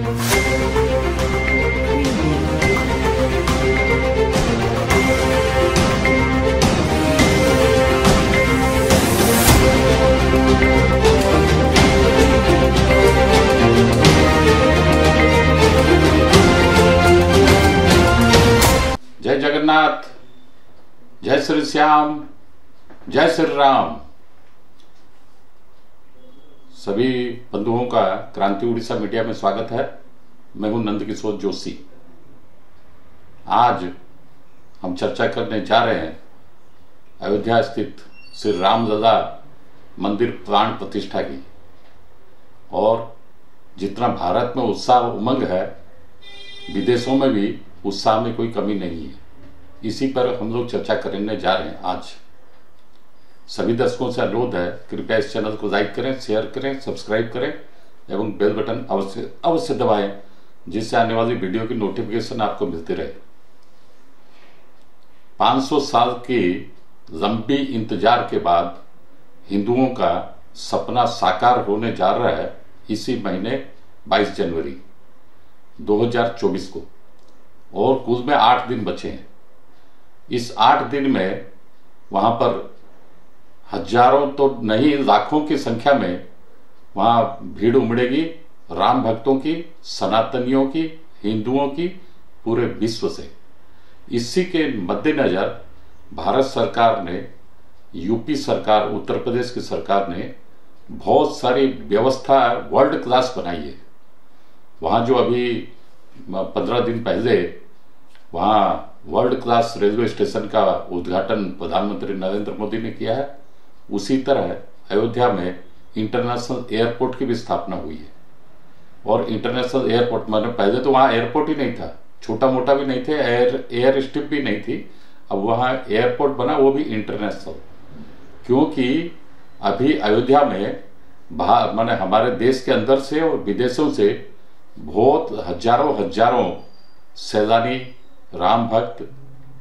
जय जगन्नाथ, जय श्री श्याम, जय श्री राम। सभी बंधुओं का क्रांति उड़ीसा मीडिया में स्वागत है। मैं हूं नंदकिशोर जोशी। आज हम चर्चा करने जा रहे हैं अयोध्या स्थित श्री रामलला मंदिर प्राण प्रतिष्ठा की। और जितना भारत में उत्साह उमंग है, विदेशों में भी उत्साह में कोई कमी नहीं है। इसी पर हम लोग चर्चा करने जा रहे हैं आज। सभी दर्शकों से अनुरोध है, कृपया इस चैनल को लाइक करें, शेयर करें, सब्सक्राइब करें एवं बेल बटन अवश्य दबाएं, जिससे आने वाली वीडियो की नोटिफिकेशन आपको मिलती रहे। 500 साल की लंबी इंतजार के बाद हिंदुओं का सपना साकार होने जा रहा है इसी महीने 22 जनवरी 2024 को। और कुल में 8 दिन बचे हैं। इस 8 दिन में वहां पर हजारों तो नहीं लाखों की संख्या में वहां भीड़ उमड़ेगी, राम भक्तों की, सनातनियों की, हिंदुओं की, पूरे विश्व से। इसी के मद्देनजर भारत सरकार ने, यूपी सरकार, उत्तर प्रदेश की सरकार ने बहुत सारी व्यवस्था वर्ल्ड क्लास बनाई है। वहां जो अभी 15 दिन पहले वहां वर्ल्ड क्लास रेलवे स्टेशन का उद्घाटन प्रधानमंत्री नरेंद्र मोदी ने किया है, उसी तरह अयोध्या में इंटरनेशनल एयरपोर्ट की भी स्थापना हुई है। और इंटरनेशनल एयरपोर्ट माने पहले तो वहां एयरपोर्ट ही नहीं था, छोटा मोटा भी नहीं थे, एयर स्ट्रिप भी नहीं थी। अब वहां एयरपोर्ट बना, वो भी इंटरनेशनल। क्योंकि अभी अयोध्या में माने हमारे देश के अंदर से और विदेशों से बहुत हजारों सैलानी राम भक्त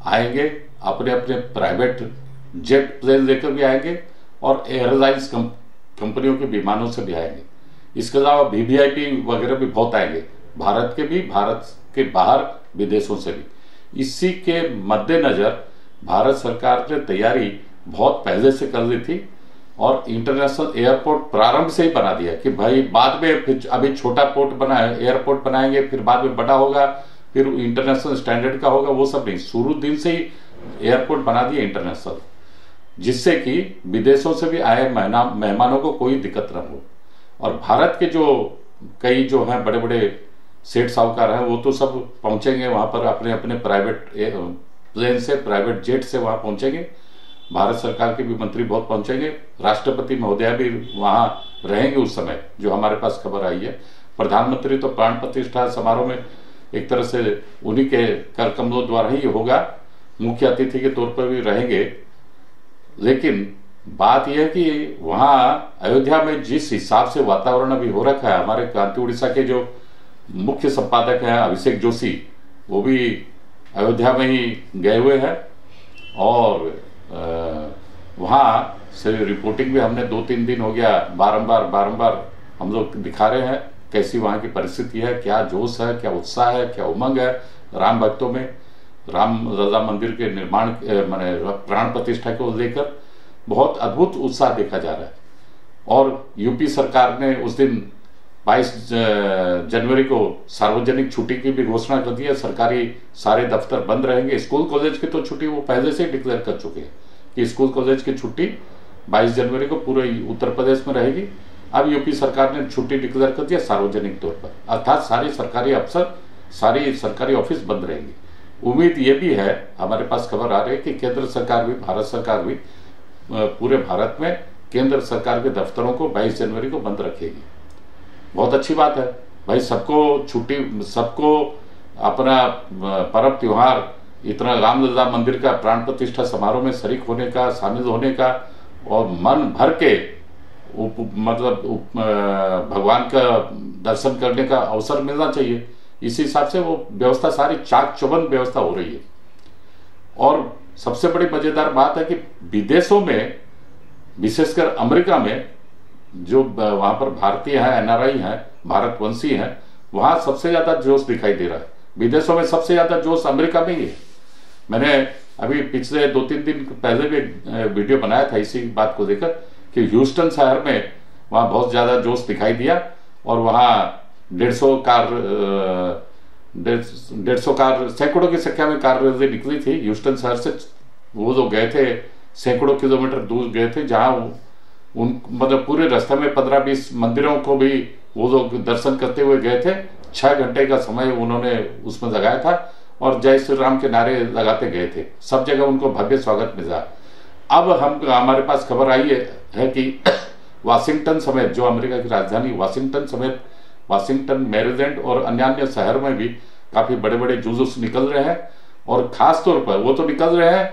आएंगे, अपने अपने प्राइवेट जेट प्लेन लेकर भी आएंगे और एयरलाइंस कंपनियों के विमानों से भी आएंगे। इसके अलावा वीवीआईपी वगैरह भी बहुत आएंगे, भारत के भी, भारत के बाहर विदेशों से भी। इसी के मद्देनजर भारत सरकार ने तैयारी बहुत पहले से कर ली थी और इंटरनेशनल एयरपोर्ट प्रारंभ से ही बना दिया कि भाई बाद में फिर अभी छोटा पोर्ट एयरपोर्ट बनाएंगे, फिर बाद में बड़ा होगा, फिर इंटरनेशनल स्टैंडर्ड का होगा, वो सब नहीं। शुरू दिन से ही एयरपोर्ट बना दिया इंटरनेशनल, जिससे कि विदेशों से भी आए मेहमानों को कोई दिक्कत न हो। और भारत के जो कई जो हैं बड़े बड़े सेठ साहूकार हैं, वो तो सब पहुंचेंगे वहां पर अपने अपने प्राइवेट प्लेन से, प्राइवेट जेट से वहां पहुंचेंगे। भारत सरकार के भी मंत्री बहुत पहुंचेंगे, राष्ट्रपति महोदया भी वहां रहेंगे उस समय, जो हमारे पास खबर आई है। प्रधानमंत्री तो प्राण प्रतिष्ठा समारोह में एक तरह से उन्हीं के कर कमलों द्वारा ही होगा, मुख्य अतिथि के तौर पर भी रहेंगे। लेकिन बात यह है कि वहां अयोध्या में जिस हिसाब से वातावरण अभी हो रखा है, हमारे क्रांति उड़ीसा के जो मुख्य संपादक हैं अभिषेक जोशी, वो भी अयोध्या में ही गए हुए हैं और वहां से रिपोर्टिंग भी हमने 2-3 दिन हो गया बारंबार हम लोग दिखा रहे हैं कैसी वहां की परिस्थिति है, क्या जोश है, क्या उत्साह है, क्या उमंग है राम भक्तों में। रामलला मंदिर के निर्माण माने प्राण प्रतिष्ठा को लेकर बहुत अद्भुत उत्साह देखा जा रहा है। और यूपी सरकार ने उस दिन 22 जनवरी को सार्वजनिक छुट्टी की भी घोषणा कर दी है। सरकारी सारे दफ्तर बंद रहेंगे। स्कूल कॉलेज की तो छुट्टी वो पहले से ही डिक्लेयर कर चुके हैं कि स्कूल कॉलेज की छुट्टी 22 जनवरी को पूरे उत्तर प्रदेश में रहेगी। अब यूपी सरकार ने छुट्टी डिक्लेयर कर दिया सार्वजनिक तौर पर, अर्थात सारे सरकारी अफसर, सारी सरकारी ऑफिस बंद रहेंगे। उम्मीद ये भी है, हमारे पास खबर आ रही है कि केंद्र सरकार भी, भारत सरकार भी पूरे भारत में केंद्र सरकार के दफ्तरों को 22 जनवरी को बंद रखेगी। बहुत अच्छी बात है भाई, सबको छुट्टी, सबको अपना पर्व त्योहार, इतना रामलला मंदिर का प्राण प्रतिष्ठा समारोह में शरीक होने का, शामिल होने का और मन भर के भगवान का दर्शन करने का अवसर मिलना चाहिए। इस हिसाब से वो व्यवस्था सारी चाक चौबंद व्यवस्था हो रही है। और सबसे बड़ी मजेदार बात है कि विदेशों में, विशेषकर अमेरिका में, जो वहां पर भारतीय हैं, एनआरआई हैं, भारतवंशी हैं, वहां सबसे ज्यादा जोश दिखाई दे रहा है। विदेशों में सबसे ज्यादा जोश अमेरिका में ही है। मैंने अभी पिछले 2-3 दिन पहले भी एक वीडियो बनाया था इसी बात को लेकर कि ह्यूस्टन शहर में वहां बहुत ज्यादा जोश दिखाई दिया और वहां 150 कार सैकड़ों की संख्या में कार रैली निकली थी ह्यूस्टन शहर से। वो लोग गए थे सैकड़ों किलोमीटर दूर गए थे, जहां उन मतलब पूरे रास्ते में 15-20 मंदिरों को भी वो लोग दर्शन करते हुए गए थे। 6 घंटे का समय उन्होंने उसमें लगाया था और जय श्री राम के नारे लगाते गए थे। सब जगह उनको भव्य स्वागत मिला। अब हमारे पास खबर आई है कि वाशिंगटन समेत, जो अमेरिका की राजधानी वाशिंगटन समेत, वाशिंगटन, मैरीलैंड और अन्य शहर में भी काफी बड़े बड़े जुलूस निकल रहे हैं। और खास तौर पर वो तो निकल रहे हैं,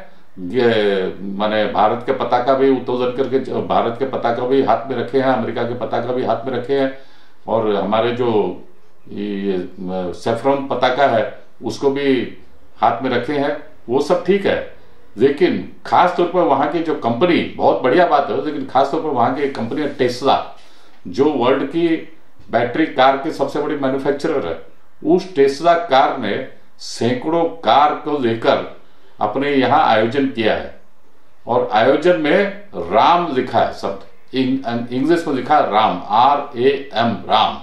माने भारत के पताका भी उत्तोलन करके, भारत के पताका भी हाथ में रखे हैं, अमेरिका के पताका भी हाथ में रखे हैं, और हमारे जो ये सेफ्रॉन पताका है उसको भी हाथ में रखे हैं। वो सब ठीक है, लेकिन खास तौर पर वहां की जो कंपनी, बहुत बढ़िया बात है, लेकिन खास तौर पर वहां की कंपनी है टेस्ला, जो वर्ल्ड की बैटरी कार की सबसे बड़ी मैन्युफैक्चरर है। उस टेस्ला कार ने सैकड़ों कार को लेकर अपने यहां आयोजन किया है, और आयोजन में राम लिखा है शब्द, इंग्लिश में लिखा है राम, RAM, राम।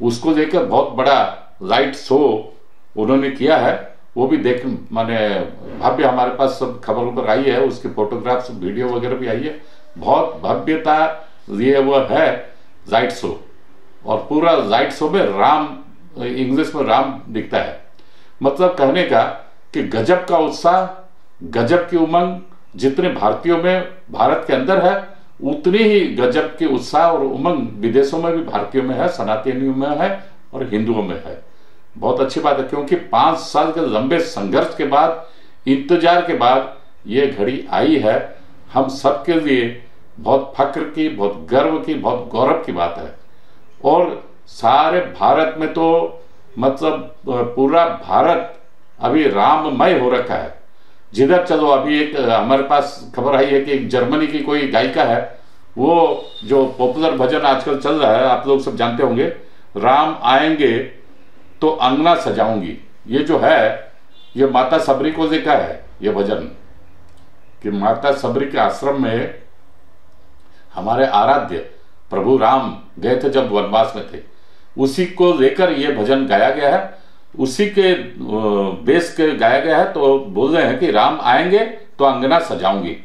उसको लेकर बहुत बड़ा लाइट शो उन्होंने किया है। वो भी देख माने भव्य, हमारे पास सब खबरों पर आई है, उसकी फोटोग्राफ्स वीडियो वगैरह भी आई है। बहुत भव्यता लिए वो है लाइट शो, और पूरा लाइट शो में राम, इंग्लिश में राम दिखता है। मतलब कहने का कि गजब का उत्साह, गजब की उमंग जितने भारतीयों में भारत के अंदर है, उतनी ही गजब की उत्साह और उमंग विदेशों में भी भारतीयों में है, सनातनियों में है और हिंदुओं में है। बहुत अच्छी बात है, क्योंकि 5 साल के लंबे संघर्ष के बाद, इंतजार के बाद ये घड़ी आई है। हम सबके लिए बहुत फक्र की, बहुत गर्व की, बहुत गौरव की बात है। और सारे भारत में तो मतलब पूरा भारत अभी राममय हो रखा है। जिधर चलो, अभी एक हमारे पास खबर आई है कि एक जर्मनी की कोई गायिका है, वो जो पॉपुलर भजन आजकल चल रहा है, आप लोग सब जानते होंगे, राम आएंगे तो अंगना सजाऊंगी। ये जो है, ये माता सबरी को देखा है ये भजन, कि माता सबरी के आश्रम में हमारे आराध्य प्रभु राम गए थे जब वनवास में थे, उसी को लेकर ये भजन गाया गया है, उसी के बेस के गाया गया है। तो बोल रहे हैं कि राम आएंगे तो अंगना सजाऊंगी,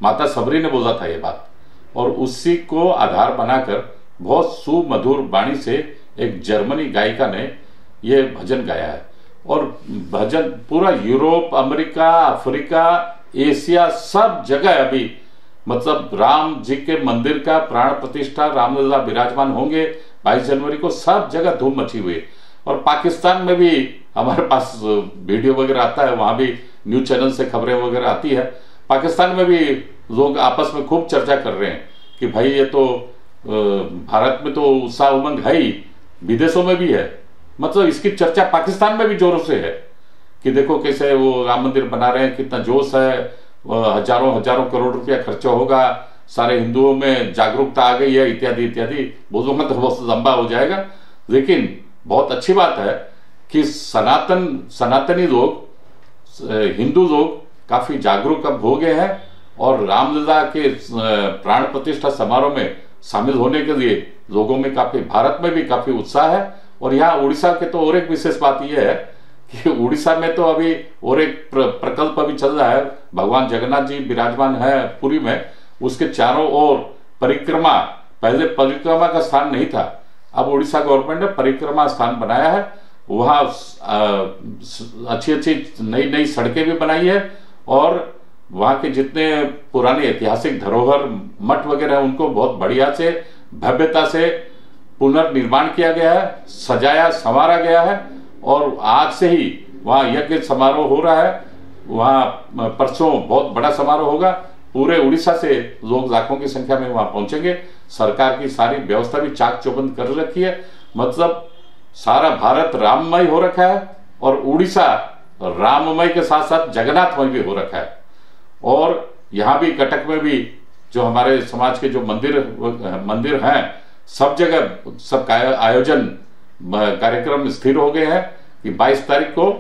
माता सबरी ने बोला था ये बात, और उसी को आधार बनाकर बहुत सुमधुर वाणी से एक जर्मनी गायिका ने ये भजन गाया है। और भजन पूरा यूरोप, अमेरिका, अफ्रीका, एशिया, सब जगह अभी मतलब राम जी के मंदिर का प्राण प्रतिष्ठा, रामलला विराजमान होंगे 22 जनवरी को, सब जगह धूम मची हुई। और पाकिस्तान में भी हमारे पास वीडियो वगैरह आता है, वहां भी न्यूज चैनल से खबरें वगैरह आती है। पाकिस्तान में भी लोग आपस में खूब चर्चा कर रहे हैं कि भाई ये तो भारत में तो उत्साह उमंग है ही, विदेशों में भी है। मतलब इसकी चर्चा पाकिस्तान में भी जोरों से है कि देखो कैसे वो राम मंदिर बना रहे हैं, कितना जोश है, हजारों करोड़ रुपया खर्चा होगा, सारे हिंदुओं में जागरूकता आ गई है, इत्यादि इत्यादि। बोलूंगा तो बहुत लंबा हो जाएगा, लेकिन बहुत अच्छी बात है कि सनातनी लोग, हिंदू लोग काफी जागरूक अब हो गए हैं, और रामलला के प्राण प्रतिष्ठा समारोह में शामिल होने के लिए लोगों में काफी, भारत में भी काफी उत्साह है। और यहाँ उड़ीसा के तो और एक विशेष बात यह है कि उड़ीसा में तो अभी और एक प्रकल्प अभी चल रहा है, भगवान जगन्नाथ जी विराजमान है पुरी में, उसके चारों ओर परिक्रमा, पहले परिक्रमा का स्थान नहीं था, अब उड़ीसा गवर्नमेंट ने परिक्रमा स्थान बनाया है। वहां अच्छी नई सड़कें भी बनाई है, और वहां के जितने पुराने ऐतिहासिक धरोहर, मठ वगैरह है, उनको बहुत बढ़िया से, भव्यता से पुनर्निर्माण किया गया है, सजाया संवारा गया है। और आज से ही वहां यज्ञ समारोह हो रहा है, वहां परसों बहुत बड़ा समारोह होगा। पूरे उड़ीसा से लोग लाखों की संख्या में वहां पहुंचेंगे। सरकार की सारी व्यवस्था भी चाक चौबंद कर रखी है। मतलब सारा भारत राममय हो रखा है, और उड़ीसा राममय के साथ साथ जगन्नाथमय भी हो रखा है। और यहाँ भी कटक में भी जो हमारे समाज के जो मंदिर हैं, सब जगह सबका आयोजन कार्यक्रम स्थिर हो गए हैं कि 22 तारीख को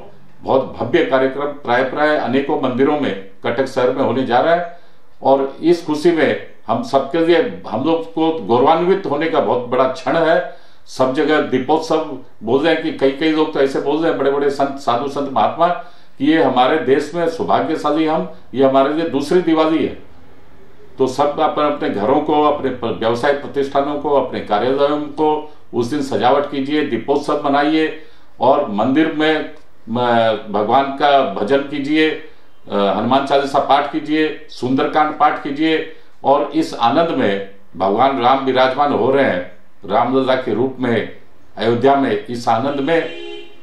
बहुत भव्य कार्यक्रम प्राय अनेकों मंदिरों में कटक शहर में होने जा रहा है। और इस खुशी में हम सबके लिए, हम लोग को गौरवान्वित होने का बहुत बड़ा क्षण है। सब जगह दीपोत्सव बोल रहे हैं कि कई लोग तो ऐसे बोल रहे हैं, बड़े बड़े संत, साधु संत, महात्मा, कि ये हमारे देश में सौभाग्यशाली हम, ये हमारे लिए दूसरी दिवाली है। तो सब अपने अपने घरों को, अपने व्यवसाय प्रतिष्ठानों को, अपने कार्यालयों को उस दिन सजावट कीजिए, दीपोत्सव मनाइए और मंदिर में भगवान का भजन कीजिए, हनुमान चालीसा पाठ कीजिए, सुंदरकांड पाठ कीजिए। और इस आनंद में भगवान राम विराजमान हो रहे हैं रामलला के रूप में अयोध्या में। इस आनंद में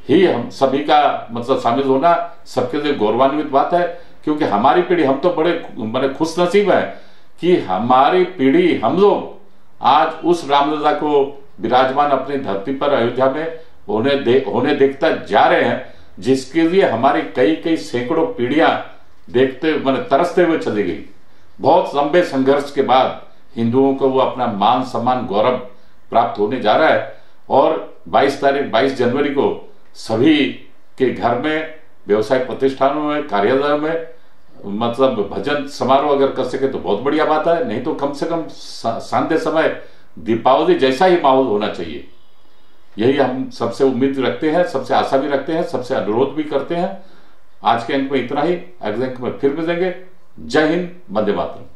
ही हम सभी का मतलब शामिल होना सबके लिए गौरवान्वित बात है, क्योंकि हमारी पीढ़ी, हम तो बड़े खुश नसीब है कि हमारी पीढ़ी, हम लोग आज उस रामलला को विराजमान अपनी धरती पर अयोध्या में होने देखता जा रहे हैं, जिसके लिए हमारी कई सैकड़ों पीढ़ियां देखते तरसते हुए चली गई। बहुत लंबे संघर्ष के बाद हिंदुओं को वो अपना मान सम्मान गौरव प्राप्त होने जा रहा है। और 22 जनवरी को सभी के घर में, व्यवसाय प्रतिष्ठानों में, कार्यालयों में मतलब भजन समारोह अगर कर सके तो बहुत बढ़िया बात है, नहीं तो कम से कम शांति समय दीपावली जैसा ही माहौल होना चाहिए। यही हम सबसे उम्मीद रखते हैं, सबसे आशा भी रखते हैं, सबसे अनुरोध भी करते हैं। आज के अंक में इतना ही, अगले अंक में फिर मिलेंगे। जय हिंद, वंदे मातरम।